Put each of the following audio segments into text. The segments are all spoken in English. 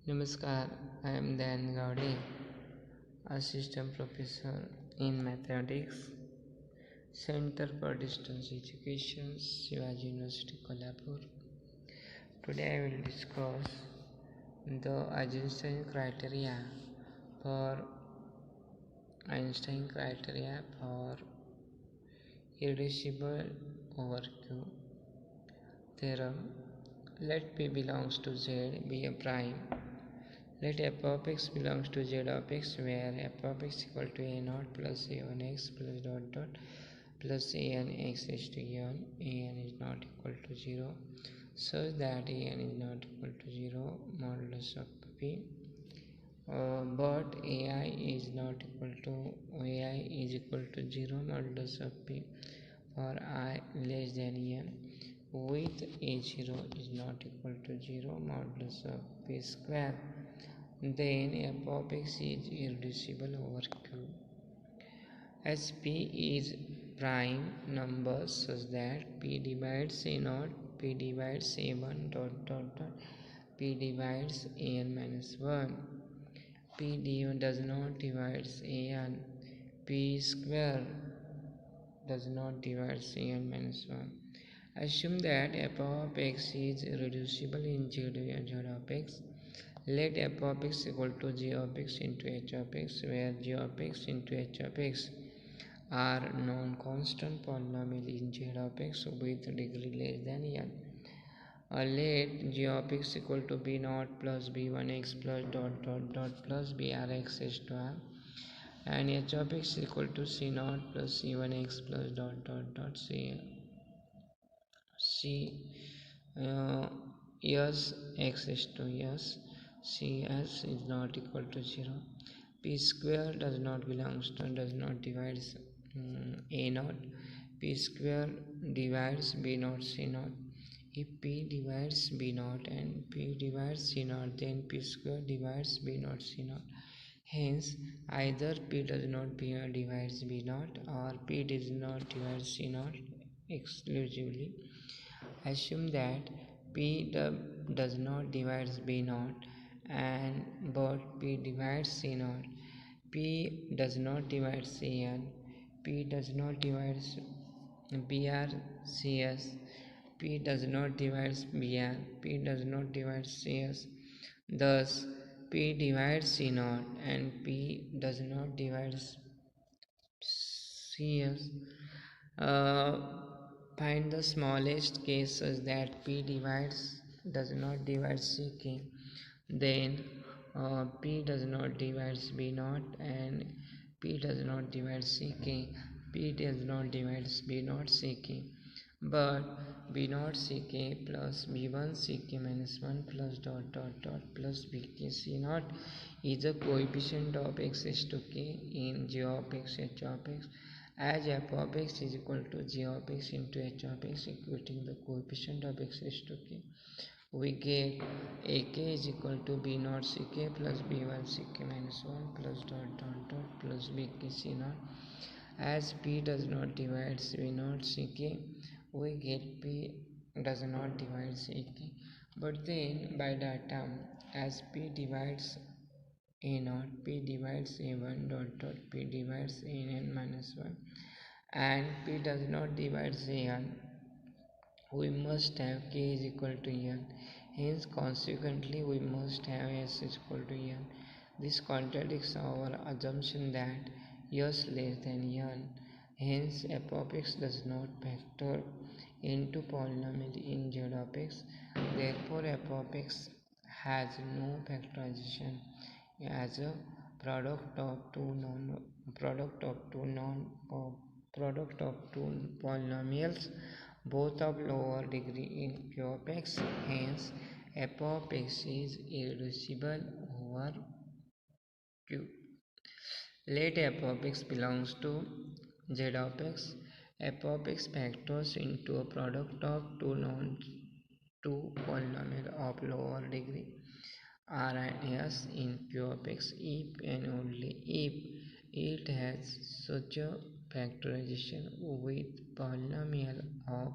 Namaskar, I am Dan Gaudi, Assistant Professor in Mathematics, Center for Distance Education, Shivaji University, Kolhapur. Today I will discuss the for Einstein criteria for irreducible over Q theorem. Let P belongs to Z be a prime. Let f of x belongs to z of x, where f of x equal to a naught plus a1x plus dot dot plus an x is to an is not equal to 0, such that an is not equal to 0 modulus of p. But ai is not equal to ai is equal to 0 modulus of p for I less than n, with a0 is not equal to 0 modulus of p square. Then f of x is irreducible over Q. As P is prime number such that P divides a naught, P divides a1 dot dot dot, P divides an minus 1, P does not divides an, P square does not divide an minus 1. Assume that f of x is reducible in z of x. Let f of x equal to g of x into h of x, where g of x into h of x are non-constant polynomial in z of x with degree less than n. Let g of x equal to b naught plus b1x plus dot dot dot plus brx square, and h of x equal to c naught plus c1x plus dot dot dot c yes x is to yes cs is not equal to 0. P square does not divide a naught. P square divides b naught c naught. If p divides b naught and p divides c naught, then p square divides b naught c naught. Hence, either p does not divides b naught or p does not divide c naught exclusively. Assume that P does not divide B naught and but P divides C naught. P does not divide Cn. P does not divide BRCS. P does not divide BR. P does not divide CS. Thus, P divides C naught and P does not divide CS. Uh, Find the smallest case such that P does not divide CK. Then P does not divide B naught and P does not divide CK. P does not divide B naught CK. But B naught CK plus B1 CK minus 1 plus dot dot dot plus BK C naught is a coefficient of x is to k in g of x h of x, as f of x is equal to g of x into h of x, equating the coefficient of x is to k. We get ak is equal to b naught ck plus b1 ck minus 1 plus dot dot dot plus bk c naught. As p does not divide b naught ck, we get p does not divide ck. But then by that term, as p divides a naught, p divides a1 dot dot, p divides an minus 1, and p does not divide an, we must have k is equal to n. Hence, consequently, we must have s is equal to n. This contradicts our assumption that s less than n. Hence, f of x does not factor into polynomial in z of x. Therefore, f of x has no factorization as a product of two polynomials, both of lower degree in Q of x. Hence, f of x is irreducible over Q. Let f of x belongs to z of x. F of x factors into a product of two polynomial of lower degree R and S in Q of x if and only if it has such a factorization with polynomial of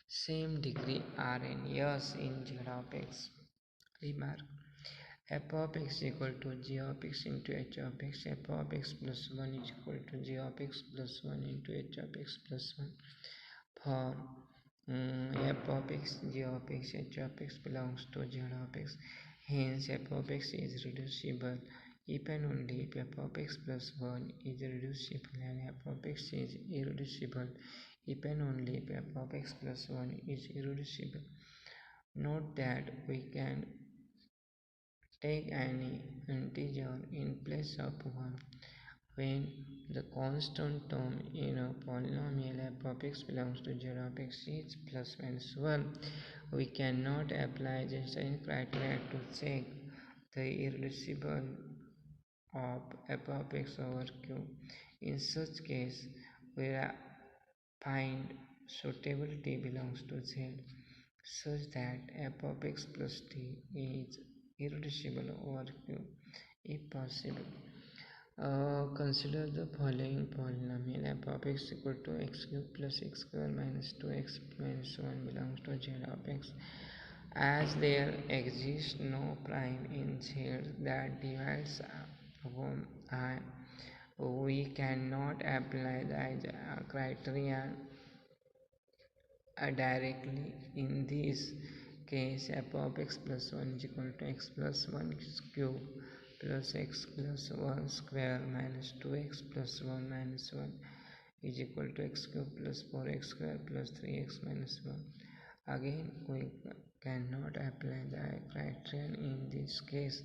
same degree R and S in Z of x. Remark: f of x equal to g of x into h of x. F of x plus 1 is equal to g of x plus 1 into h of x plus 1 for f of x, g of x, h of x belongs to z of x. Hence f of x is reducible if and only if f of x plus 1 is reducible, and f of x is irreducible if and only if f of x plus 1 is irreducible. Note that we can take any integer in place of 1 when the constant term in a polynomial f of x belongs to z of x is plus minus 1. We cannot apply the Einstein criteria to check the irreducible of f of x over q. In such case, we find suitable t belongs to z such that f of x plus t is irreducible over q if possible. Consider the following polynomial f of x equal to x cube plus x square minus 2x minus 1 belongs to z of x. As there exists no prime in z that divides I, we cannot apply the criterion directly. In this case, f of x plus 1 is equal to x plus 1 cube plus x plus 1 square minus 2x plus 1 minus 1 is equal to x cube plus 4x square plus 3x minus 1. Again, we cannot apply the criterion in this case.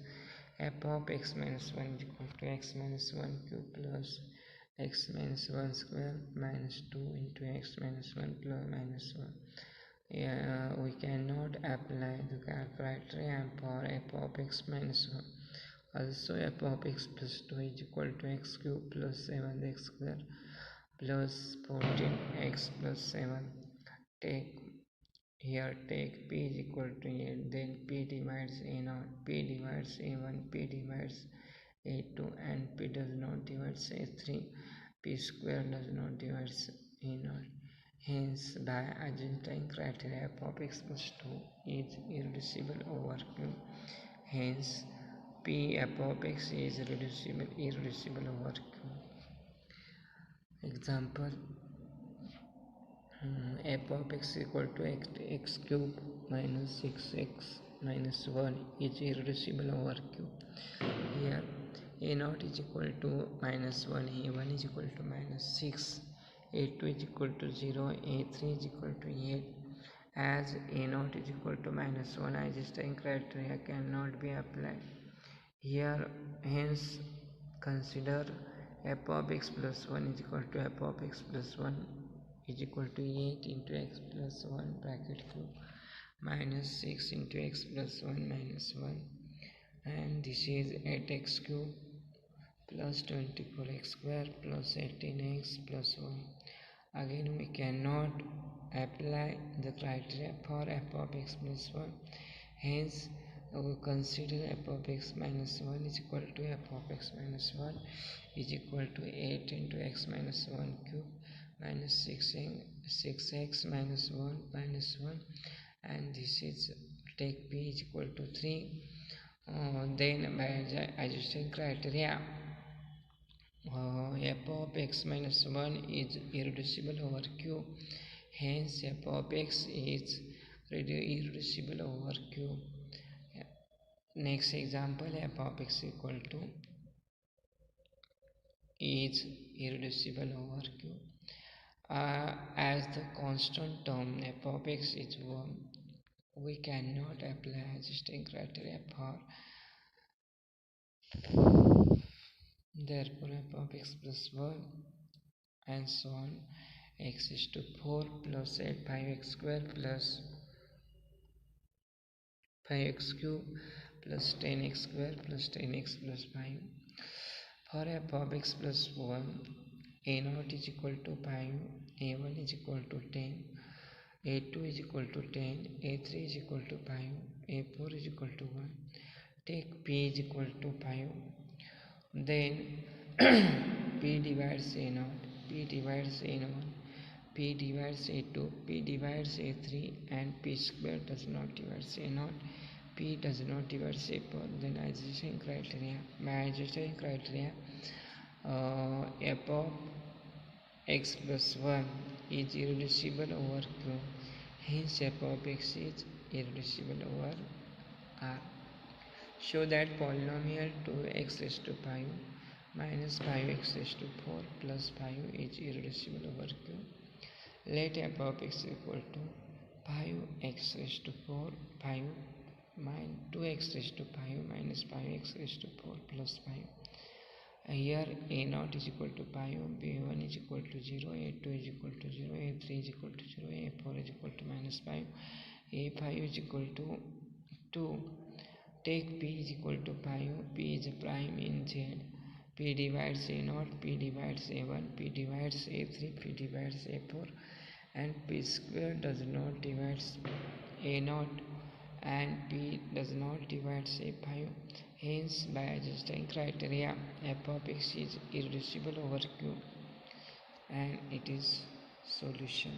F of x minus 1 is equal to x minus 1 cube plus x minus 1 square minus 2 into x minus 1 plus minus 1. We cannot apply the criterion for f of x minus 1. Also, f of x plus 2 is equal to x cube plus 7x square plus 14x plus 7. Take p is equal to 8, then p divides a0, p divides a1, p divides a2, and p does not divide a3, p square does not divide a0. Hence, by Einstein criteria, f of x plus 2 is irreducible over q. Hence, p f of x is irreducible over q. Example: f of x equal to x cube minus 6x minus 1 is irreducible over q. Here a0 is equal to minus 1, a1 is equal to minus 6, a2 is equal to 0, a3 is equal to 8. As a0 is equal to minus 1, Einstein criteria cannot be applied here. Hence, consider f of x plus 1 is equal to f of x plus 1 is equal to 8 into x plus 1 bracket cube minus 6 into x plus 1 minus 1, and this is 8x cube plus 24x square plus 18x plus 1. Again, we cannot apply the criteria for f of x plus 1. Hence, we consider f of x minus 1 is equal to f of x minus 1 is equal to 8 into x minus 1 cube minus 6x minus 1 minus 1, and this is take p is equal to 3. Then by adjusting criteria, f of x minus 1 is irreducible over q. Hence, f of x is irreducible over q. Next example, f of x equal to is irreducible over q. As the constant term f of x is 1, we cannot apply existing criteria for. Therefore, f of x plus 1 and so on, x is to 4 plus 8 5x square plus 5x cube plus 10x square plus 10x plus 5. For f of x plus 1, a0 is equal to 5, a1 is equal to 10, a2 is equal to 10, a3 is equal to 5, a4 is equal to 1. Take p is equal to 5. Then p divides a0, p divides a1, p divides a2, p divides a3, and p square does not divide a0, p P does not divide C4, then adjusting criteria. By adjusting criteria, f of x plus 1 is irreducible over Q. Hence, f of x is irreducible over R. Show that polynomial 2x raised to 5 minus 5x raised to 4 plus 5 is irreducible over Q. Let f of x equal to 5x raised to 4, 5 minus 2x raised to 5 minus 5x raised to 4 plus 5. Here a0 is equal to 5, b1 is equal to 0, a2 is equal to 0, a3 is equal to 0, a4 is equal to minus 5, a5 is equal to 2. Take p is equal to 5, p is a prime in Z. P divides a0, p divides a1, p divides a3, p divides a4, and p square does not divide a0 and p does not divide a5. Hence, by adjusting criteria, f of x is irreducible over Q, and it is solution.